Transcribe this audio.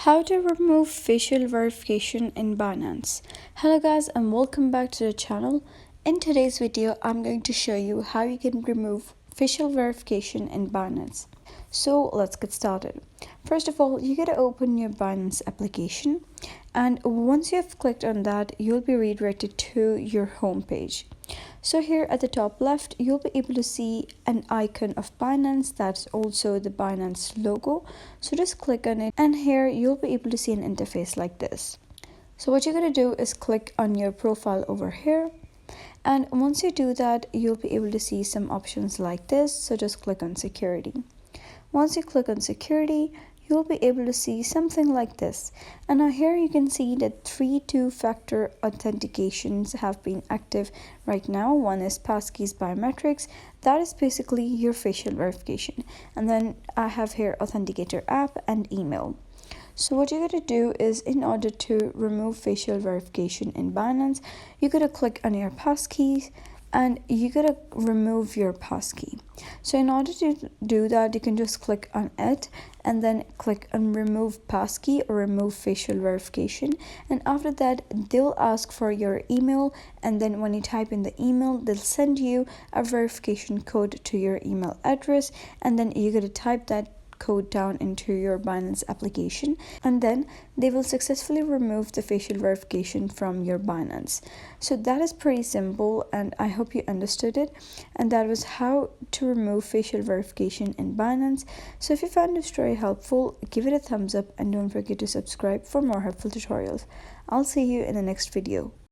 How to remove facial verification in Binance. Hello guys and welcome back to the channel. In today's video, I'm going to show you how you can remove facial verification in Binance. So let's get started. First of all, you gotta open your Binance application, and once you have clicked on that, you'll be redirected to your home page. So here at the top left, you'll be able to see an icon of Binance, that's also the Binance logo. So just click on it, and here you'll be able to see an interface like this. So what you're going to do is click on your profile over here, and once you do that, you'll be able to see some options like this. So just click on security. Once you click on security, you'll be able to see something like this. And now here you can see that 3 two-factor authentications have been active right now. One is passkeys biometrics, that is basically your facial verification. And then I have here authenticator app and email. So what you're going to do is, in order to remove facial verification in Binance, you're going to click on your passkeys and you gotta remove your passkey. So in order to do that, you can just click on it and then click on remove passkey or remove facial verification, and after that they'll ask for your email, and then when you type in the email, they'll send you a verification code to your email address, and then you gotta type that code down into your Binance application, and then they will successfully remove the facial verification from your Binance. So that is pretty simple, and I hope you understood it. And that was how to remove facial verification in Binance. So if you found this story helpful, give it a thumbs up and don't forget to subscribe for more helpful tutorials. I'll see you in the next video.